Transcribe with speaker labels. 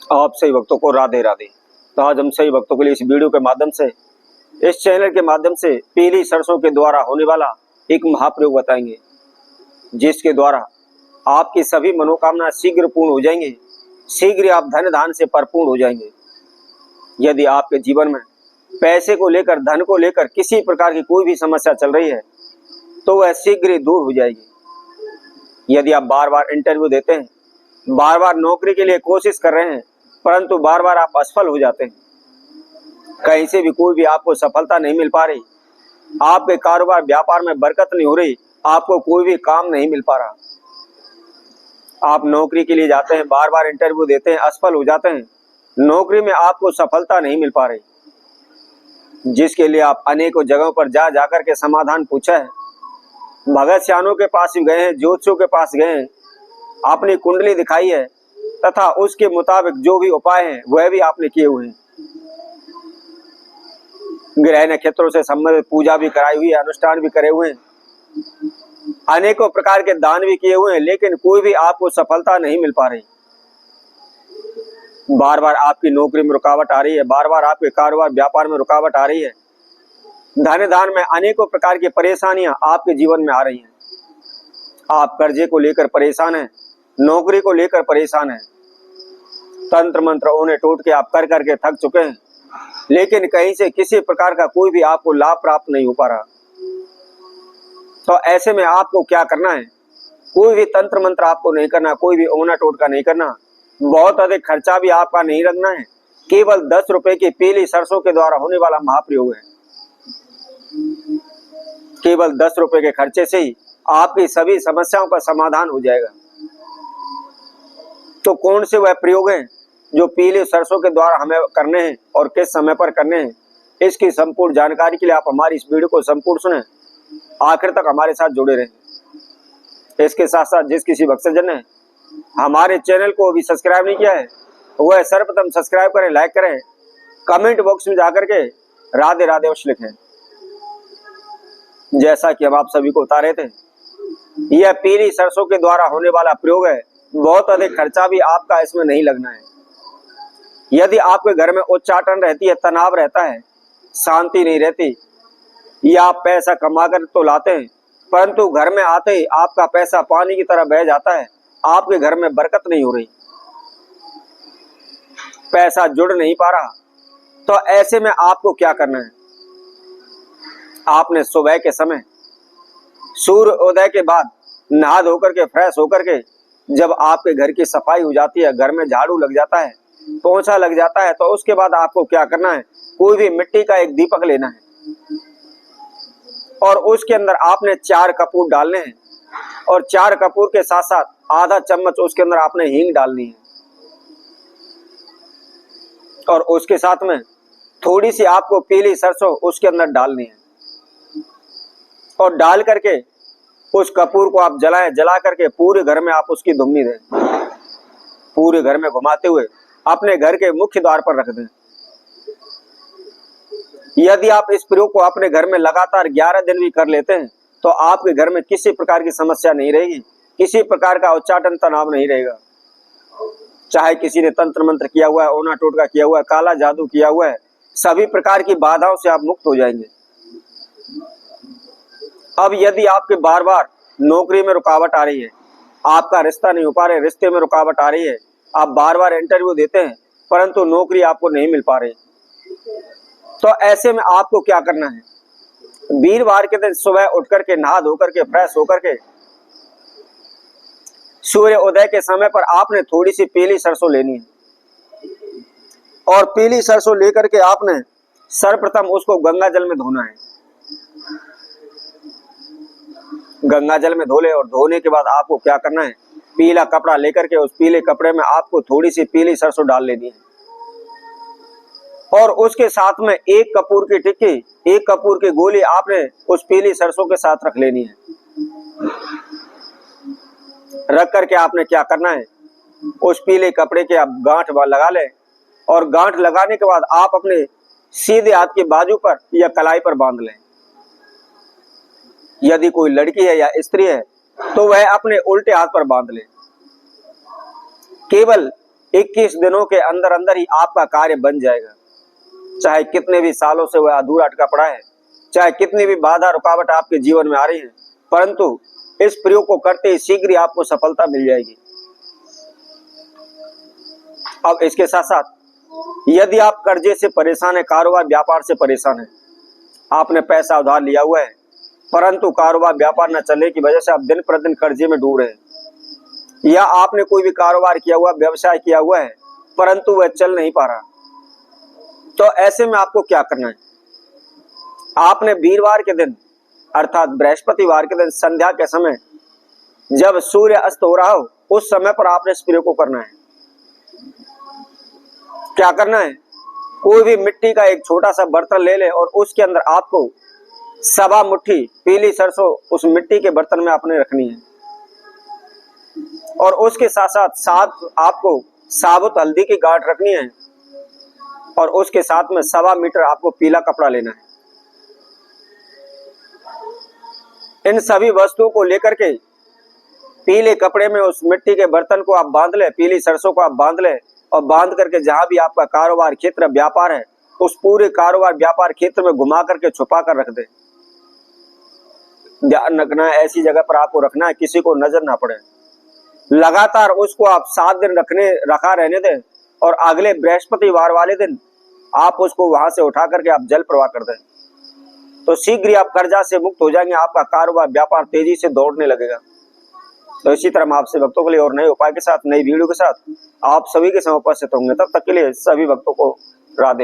Speaker 1: आप सही भक्तों को राधे राधे। तो आज हम सही भक्तों के लिए इस वीडियो के माध्यम से, इस चैनल के माध्यम से पीली सरसों के द्वारा होने वाला एक महाप्रयोग बताएंगे, जिसके द्वारा आपकी सभी मनोकामना शीघ्र पूर्ण हो जाएंगे, शीघ्र आप धन धान से भरपूर हो जाएंगे। यदि आपके जीवन में पैसे को लेकर, धन को लेकर किसी प्रकार की कोई भी समस्या चल रही है तो वह शीघ्र ही दूर हो जाएगी। यदि आप बार बार इंटरव्यू देते हैं, बार बार नौकरी के लिए कोशिश कर रहे हैं, परंतु बार बार आप असफल हो जाते हैं, कहीं से भी कोई भी आपको सफलता नहीं मिल पा रही, आपके कारोबार व्यापार में बरकत नहीं हो रही, आपको कोई भी काम नहीं मिल पा रहा, आप नौकरी के लिए जाते हैं, बार बार इंटरव्यू देते हैं, असफल हो जाते हैं, नौकरी में आपको सफलता नहीं मिल पा रही, जिसके लिए आप अनेकों जगहों पर जा जाकर के समाधान पूछा है, भगत सियानों के पास भी गए हैं, ज्योतिषियों के पास गए हैं, अपनी कुंडली दिखाई है तथा उसके मुताबिक जो भी उपाय हैं वह भी आपने किए हुए हैं। ग्रह नक्षत्रों से संबंधित पूजा भी कराई हुई है, अनुष्ठान भी करे हुए हैं, अनेकों प्रकार के दान भी किए हुए हैं, लेकिन कोई भी आपको सफलता नहीं मिल पा रही। बार बार आपकी नौकरी में रुकावट आ रही है, बार बार आपके कारोबार व्यापार में रुकावट आ रही है, धन दान में अनेकों प्रकार की परेशानियां आपके जीवन में आ रही हैं। आप कर्जे को लेकर परेशान हैं, नौकरी को लेकर परेशान हैं, तंत्र मंत्र ओने टोट के आप कर करके थक चुके हैं, लेकिन कहीं से किसी प्रकार का कोई भी आपको लाभ प्राप्त नहीं हो पा रहा। तो ऐसे में आपको क्या करना है? कोई भी तंत्र मंत्र आपको नहीं करना, कोई भी ओना टोटका नहीं करना, बहुत अधिक खर्चा भी आपका नहीं रखना है। केवल 10 रुपए की पीली सरसों के द्वारा होने वाला महाप्रयोग है। केवल 10 रुपए के खर्चे से ही आपकी सभी समस्याओं का समाधान हो जाएगा। तो कौन से वह प्रयोग हैं जो पीली सरसों के द्वारा हमें करने हैं और किस समय पर करने हैं, इसकी संपूर्ण जानकारी के लिए आप हमारी इस वीडियो को संपूर्ण सुने, आखिर तक हमारे साथ जुड़े रहें। इसके साथ साथ जिस किसी भक्तजन ने हमारे चैनल को अभी सब्सक्राइब नहीं किया है वह सर्वप्रथम सब्सक्राइब करें, लाइक करें, कमेंट बॉक्स में जाकर के राधे राधे अवश्य लिखें। जैसा कि हम आप सभी को बता रहे थे, यह पीली सरसों के द्वारा होने वाला प्रयोग है, बहुत अधिक खर्चा भी आपका इसमें नहीं लगना है। यदि आपके घर में उच्चाटन रहती है, तनाव रहता है, शांति नहीं रहती, या आप पैसा कमा कर तो लाते हैं परंतु घर में आते ही आपका पैसा पानी की तरह बह जाता है, आपके घर में बरकत नहीं हो रही, पैसा जुड़ नहीं पा रहा, तो ऐसे में आपको क्या करना है? आपने सुबह के समय सूर्य उदय के बाद नहा धोकर के फ्रेश होकर के जब आपके घर की सफाई हो जाती है, घर में झाड़ू लग जाता है, पोंछा लग जाता है, तो उसके बाद आपको क्या करना है? कोई भी मिट्टी का एक दीपक लेना है और उसके अंदर आपने 4 कपूर डालने हैं और 4 कपूर के साथ साथ आधा चम्मच उसके अंदर आपने हींग डालनी है और उसके साथ में थोड़ी सी आपको पीली सरसों उसके अंदर डालनी है और डाल करके उस कपूर को आप जलाएं, जला करके पूरे घर में आप उसकी धुम्मी दें, पूरे घर में घुमाते हुए अपने घर के मुख्य द्वार पर रख दें। यदि आप इस प्रयोग को अपने घर में लगातार 11 दिन भी कर लेते हैं तो आपके घर में किसी प्रकार की समस्या नहीं रहेगी, किसी प्रकार का उच्चाटन तनाव नहीं रहेगा। चाहे किसी ने तंत्र मंत्र किया हुआ है, ओना टोटका किया हुआ है, काला जादू किया हुआ है, सभी प्रकार की बाधाओं से आप मुक्त हो जाएंगे। अब यदि आपके बार बार नौकरी में रुकावट आ रही है, आपका रिश्ता नहीं हो पा रहा है, रिश्ते में रुकावट आ रही है, आप बार बार इंटरव्यू देते हैं परंतु नौकरी आपको नहीं मिल पा रही, तो ऐसे में आपको क्या करना है? वीरवार के दिन सुबह उठ करके नहा धोकर के फ्रेश होकर के सूर्य उदय के समय पर आपने थोड़ी सी पीली सरसों लेनी है और पीली सरसों लेकर के आपने सर्वप्रथम उसको गंगा जल में धोना है। गंगा जल में धो ले और धोने के बाद आपको क्या करना है? पीला कपड़ा लेकर के उस पीले कपड़े में आपको थोड़ी सी पीली सरसों डाल लेनी है और उसके साथ में 1 कपूर की टिक्की, 1 कपूर की गोली आपने उस पीली सरसों के साथ रख लेनी है। रख करके आपने क्या करना है? उस पीले कपड़े के आप गांठ लगा लें और गांठ लगाने के बाद आप अपने सीधे हाथ की बाजू पर या कलाई पर बांध लें। यदि कोई लड़की है या स्त्री है तो वह अपने उल्टे हाथ पर बांध ले। केवल 21 दिनों के अंदर अंदर ही आपका कार्य बन जाएगा। चाहे कितने भी सालों से वह अधूरा अटका पड़ा है, चाहे कितनी भी बाधा रुकावट आपके जीवन में आ रही है, परंतु इस प्रयोग को करते ही शीघ्र ही आपको सफलता मिल जाएगी। अब इसके साथ साथ यदि आप कर्जे से परेशान है, कारोबार व्यापार से परेशान है, आपने पैसा उधार लिया हुआ है परंतु कारोबार व्यापार न चलने की वजह से आप दिन प्रतिदिन कर्जे में डूब रहे हैं, या आपने कोई भी कारोबार किया हुआ, व्यवसाय किया हुआ है परंतु वह चल नहीं पा रहा, तो ऐसे में आपको क्या करना है? आपने वीरवार के दिन अर्थात बृहस्पतिवार के दिन संध्या के समय जब सूर्य अस्त हो रहा हो उस समय पर आपने इस प्रयोग को करना है। क्या करना है? कोई भी मिट्टी का एक छोटा सा बर्तन ले ले और उसके अंदर आपको 1.25 मुट्ठी पीली सरसों उस मिट्टी के बर्तन में आपने रखनी है, और उसके साथ साथ आपको साबुत हल्दी की गांठ रखनी है, और उसके साथ में 1.25 मीटर आपको पीला कपड़ा लेना है। इन सभी वस्तुओं को लेकर के पीले कपड़े में उस मिट्टी के बर्तन को आप बांध ले, पीली सरसों को आप बांध ले, और बांध करके जहां भी आपका कारोबार क्षेत्र व्यापार है उस पूरे कारोबार व्यापार क्षेत्र में घुमा करके छुपा कर रख दे। ध्यान रखना है, ऐसी जगह पर आपको रखना है किसी को नजर ना पड़े। लगातार उसको आप 7 दिन रखा रहने दें, और अगले बृहस्पतिवार वाले दिन आप उसको वहां से उठा करके आप जल प्रवाह कर दें, तो शीघ्र ही आप कर्जा से मुक्त हो जाएंगे, आपका कारोबार व्यापार तेजी से दौड़ने लगेगा। तो इसी तरह हम आपसे भक्तों के लिए और नए उपाय के साथ, नई वीडियो के साथ आप सभी के समय उपस्थित होंगे। तब तक के लिए सभी भक्तों को राधे राधे।